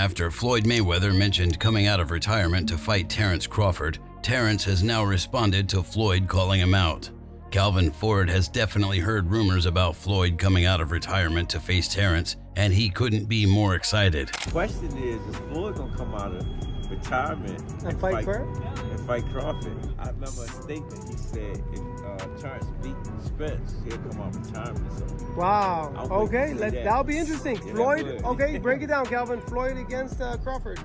After Floyd Mayweather mentioned coming out of retirement to fight Terence Crawford, Terence has now responded to Floyd calling him out. Calvin Ford has definitely heard rumors about Floyd coming out of retirement to face Terence, and he couldn't be more excited. The question is Floyd gonna come out of retirement and fight Crawford? I remember a statement he said if Terence beat Spence, he'll come out of retirement. So wow. Okay, that'll be interesting. Yeah, Floyd. Okay, break it down, Calvin. Floyd against Crawford.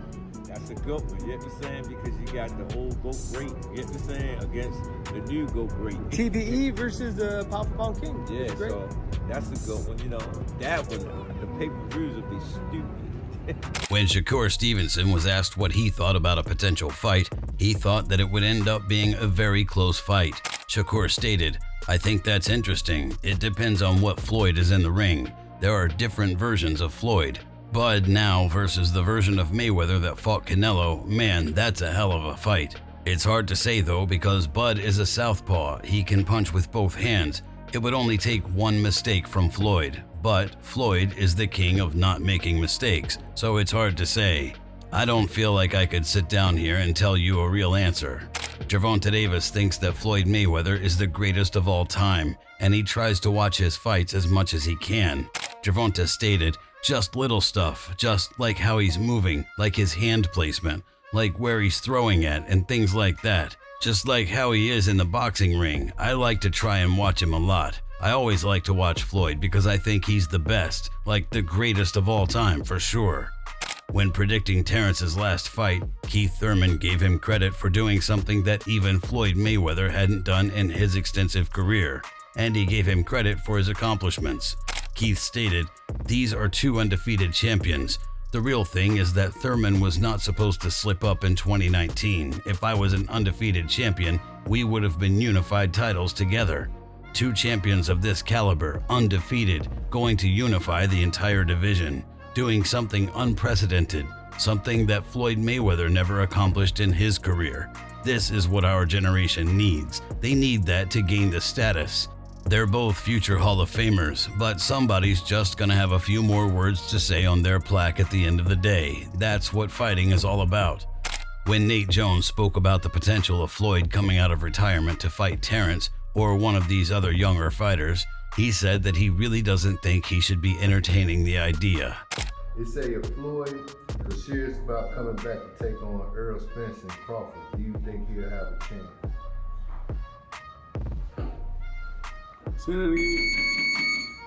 That's a good one, you know what I'm saying? Because you got the old GOAT great, you know what I'm saying, against the new GOAT great. TBE versus the Pound for Pound King. Yeah, so that's a good one, you know. That one, the pay-per-views would be stupid. When Shakur Stevenson was asked what he thought about a potential fight, he thought that it would end up being a very close fight. Shakur stated, "I think that's interesting. It depends on what Floyd is in the ring. There are different versions of Floyd. Bud now versus the version of Mayweather that fought Canelo, man, that's a hell of a fight. It's hard to say though because Bud is a southpaw, he can punch with both hands. It would only take one mistake from Floyd, but Floyd is the king of not making mistakes, so it's hard to say. I don't feel like I could sit down here and tell you a real answer." Gervonta Davis thinks that Floyd Mayweather is the greatest of all time, and he tries to watch his fights as much as he can. Gervonta stated, "Just little stuff, just like how he's moving, like his hand placement, like where he's throwing at and things like that. Just like how he is in the boxing ring. I like to try and watch him a lot. I always like to watch Floyd because I think he's the best, like the greatest of all time for sure." When predicting Terence's last fight, Keith Thurman gave him credit for doing something that even Floyd Mayweather hadn't done in his extensive career, and he gave him credit for his accomplishments. Keith stated, "These are two undefeated champions. The real thing is that Thurman was not supposed to slip up in 2019. If I was an undefeated champion, we would have been unified titles together. Two champions of this caliber, undefeated, going to unify the entire division, doing something unprecedented, something that Floyd Mayweather never accomplished in his career. This is what our generation needs. They need that to gain the status. They're both future Hall of Famers, but somebody's just gonna have a few more words to say on their plaque at the end of the day. That's what fighting is all about." When Nate Jones spoke about the potential of Floyd coming out of retirement to fight Terence or one of these other younger fighters, he said that he really doesn't think he should be entertaining the idea. They say if Floyd was serious about coming back to take on Errol Spence and Crawford, do you think he'll have a chance?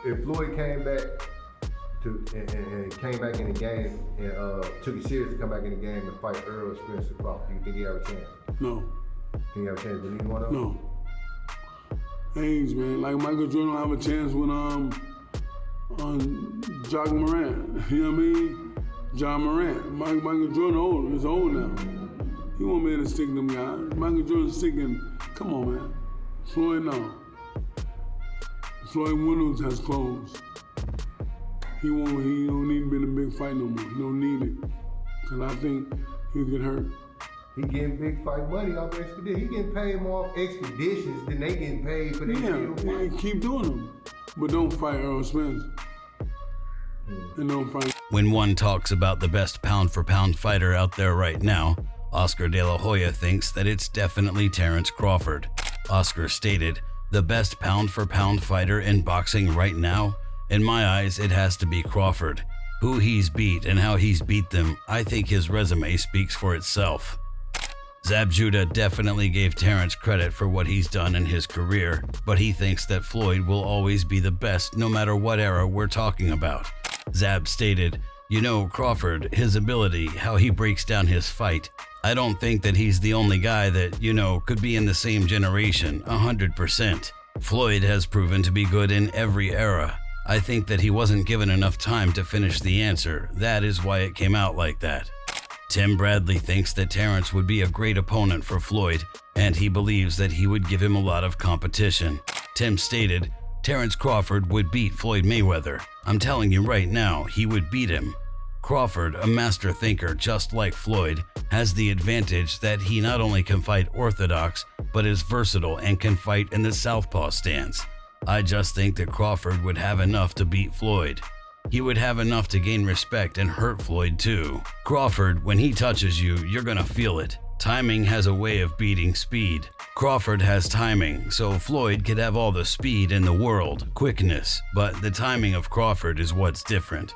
If Floyd came back and came back in the game and took it serious to come back in the game and fight Errol Spence and Crawford, do you think he have a chance? No. Think he have a chance with either one of them? No. Age, man. Like Michael Jordan have a chance with Jock Morant. You know what I mean? John Morant. Michael Jordan old. He's old now. He won't be able to stick them guys. Michael Jordan's sticking. Come on, man. Floyd, no. Floyd windows has closed. He don't need to be in a big fight no more. He don't need it. Cause I think he'll get hurt. He getting big fight money off Expedition. He getting paid more off Expeditions than they getting paid for their Yeah, keep doing them. But don't fight Errol Spence. And don't fight. When one talks about the best pound-for-pound fighter out there right now, Oscar De La Hoya thinks that it's definitely Terence Crawford. Oscar stated, "The best pound-for-pound fighter in boxing right now? In my eyes, it has to be Crawford. Who he's beat and how he's beat them, I think his resume speaks for itself." Zab Judah definitely gave Terence credit for what he's done in his career, but he thinks that Floyd will always be the best no matter what era we're talking about. Zab stated, "You know, Crawford, his ability, how he breaks down his fight, I don't think that he's the only guy that, could be in the same generation, 100%. Floyd has proven to be good in every era. I think that he wasn't given enough time to finish the answer. That is why it came out like that." Tim Bradley thinks that Terence would be a great opponent for Floyd, and he believes that he would give him a lot of competition. Tim stated, "Terence Crawford would beat Floyd Mayweather. I'm telling you right now, he would beat him. Crawford, a master thinker just like Floyd, has the advantage that he not only can fight orthodox, but is versatile and can fight in the southpaw stance. I just think that Crawford would have enough to beat Floyd." He would have enough to gain respect and hurt Floyd too. Crawford, when he touches you, you're gonna feel it. Timing has a way of beating speed. Crawford has timing, so Floyd could have all the speed in the world, quickness, but the timing of Crawford is what's different.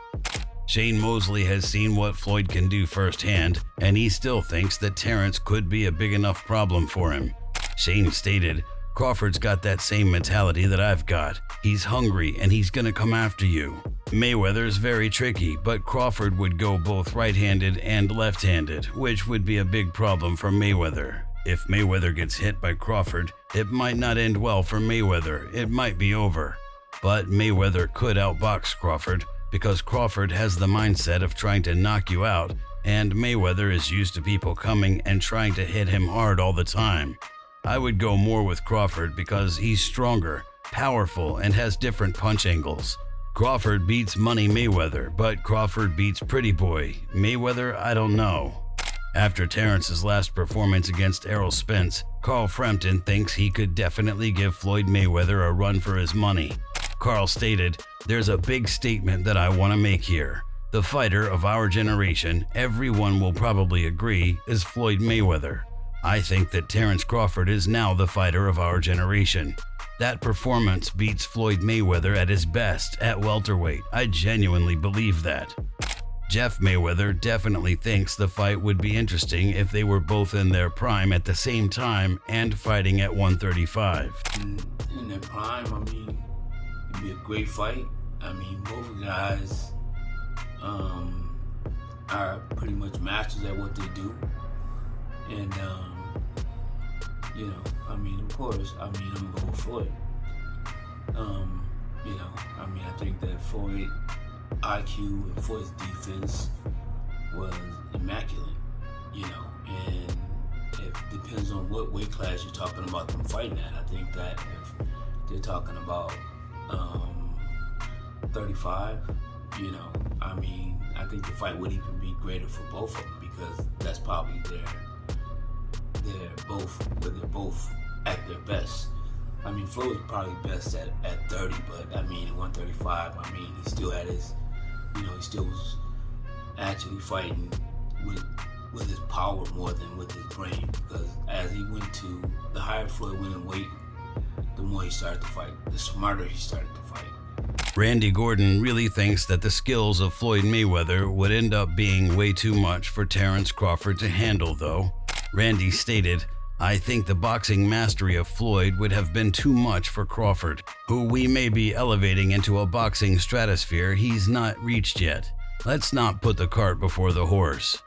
Shane Mosley has seen what Floyd can do firsthand, and he still thinks that Terence could be a big enough problem for him. Shane stated, "Crawford's got that same mentality that I've got. He's hungry and he's gonna come after you." Mayweather's very tricky, but Crawford would go both right-handed and left-handed, which would be a big problem for Mayweather. If Mayweather gets hit by Crawford, it might not end well for Mayweather. It might be over. But Mayweather could outbox Crawford because Crawford has the mindset of trying to knock you out, and Mayweather is used to people coming and trying to hit him hard all the time. I would go more with Crawford because he's stronger, powerful, and has different punch angles. Crawford beats Money Mayweather, but Crawford beats Pretty Boy. Mayweather, I don't know. After Terence's last performance against Errol Spence, Carl Frampton thinks he could definitely give Floyd Mayweather a run for his money. Carl stated, "There's a big statement that I want to make here. The fighter of our generation, everyone will probably agree, is Floyd Mayweather. I think that Terence Crawford is now the fighter of our generation. That performance beats Floyd Mayweather at his best at welterweight. I genuinely believe that." Jeff Mayweather definitely thinks the fight would be interesting if they were both in their prime at the same time and fighting at 135. In their prime, I mean, it'd be a great fight. I mean, both guys are pretty much masters at what they do. And, you know, I mean, of course, I mean, I'm gonna go with Floyd. You know, I mean, I think that Floyd IQ and Floyd's defense was immaculate, you know, and it depends on what weight class you're talking about them fighting at. I think that if they're talking about 35, you know, I mean, I think the fight would even be greater for both of them because that's probably they're both at their best. I mean, Floyd's probably best at 30, but I mean, at 135, I mean, he still had his, you know, he still was actually fighting with his power more than with his brain, because as he went to, the higher Floyd went in weight, the more he started to fight, the smarter he started to fight. Randy Gordon really thinks that the skills of Floyd Mayweather would end up being way too much for Terence Crawford to handle, though. Randy stated, "I think the boxing mastery of Floyd would have been too much for Crawford, who we may be elevating into a boxing stratosphere he's not reached yet. Let's not put the cart before the horse."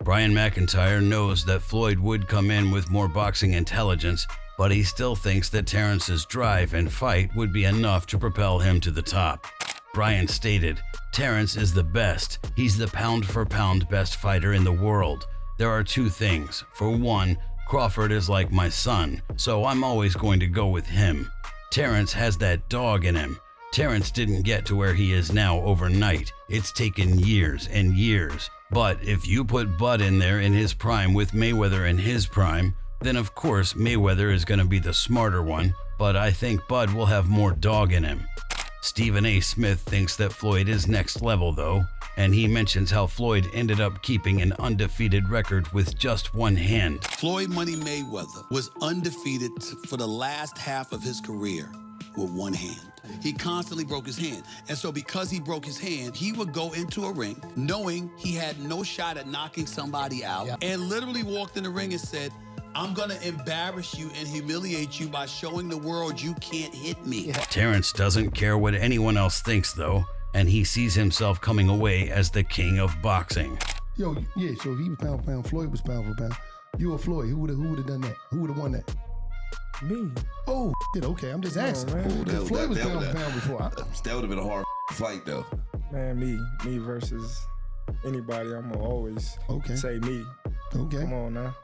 Brian McIntyre knows that Floyd would come in with more boxing intelligence, but he still thinks that Terence's drive and fight would be enough to propel him to the top. Brian stated, "Terence is the best. He's the pound-for-pound best fighter in the world. There are two things. For one, Crawford is like my son, so I'm always going to go with him. Terence has that dog in him. Terence didn't get to where he is now overnight. It's taken years and years. But if you put Bud in there in his prime with Mayweather in his prime, then of course Mayweather is going to be the smarter one, but I think Bud will have more dog in him." Stephen A. Smith thinks that Floyd is next level though, and he mentions how Floyd ended up keeping an undefeated record with just one hand. Floyd Money Mayweather was undefeated for the last half of his career with one hand. He constantly broke his hand. And so because he broke his hand, he would go into a ring knowing he had no shot at knocking somebody out, and literally walked in the ring and said, "I'm gonna embarrass you and humiliate you by showing the world you can't hit me." Terence doesn't care what anyone else thinks though, and he sees himself coming away as the king of boxing. Yo, yeah, so if he was pound for pound, Floyd was pound for pound. You or Floyd, who would have done that? Who would have won that? Me. Oh, shit, okay, I'm just asking. Floyd was pound for pound before. That would have been a hard fight though. Man, me versus anybody, I'm gonna always say me. Okay. Come on now.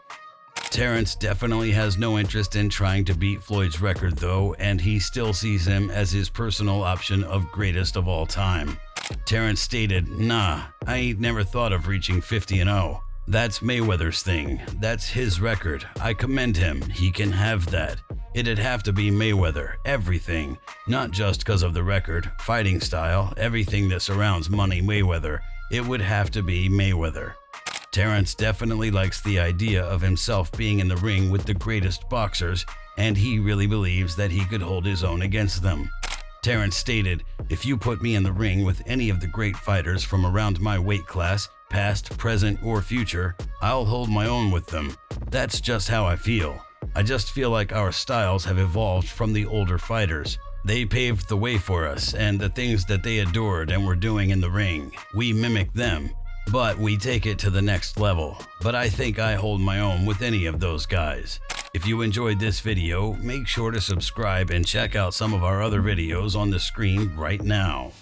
Terence definitely has no interest in trying to beat Floyd's record though, and he still sees him as his personal option of greatest of all time. Terence stated, "Nah, I ain't never thought of reaching 50-0. That's Mayweather's thing. That's his record. I commend him. He can have that. It'd have to be Mayweather. Everything. Not just because of the record, fighting style, everything that surrounds Money Mayweather. It would have to be Mayweather. Terence definitely likes the idea of himself being in the ring with the greatest boxers, and he really believes that he could hold his own against them. Terence stated, "If you put me in the ring with any of the great fighters from around my weight class, past, present, or future, I'll hold my own with them. That's just how I feel. I just feel like our styles have evolved from the older fighters. They paved the way for us, and the things that they adored and were doing in the ring, we mimic them. But we take it to the next level. But I think I hold my own with any of those guys." If you enjoyed this video, make sure to subscribe and check out some of our other videos on the screen right now.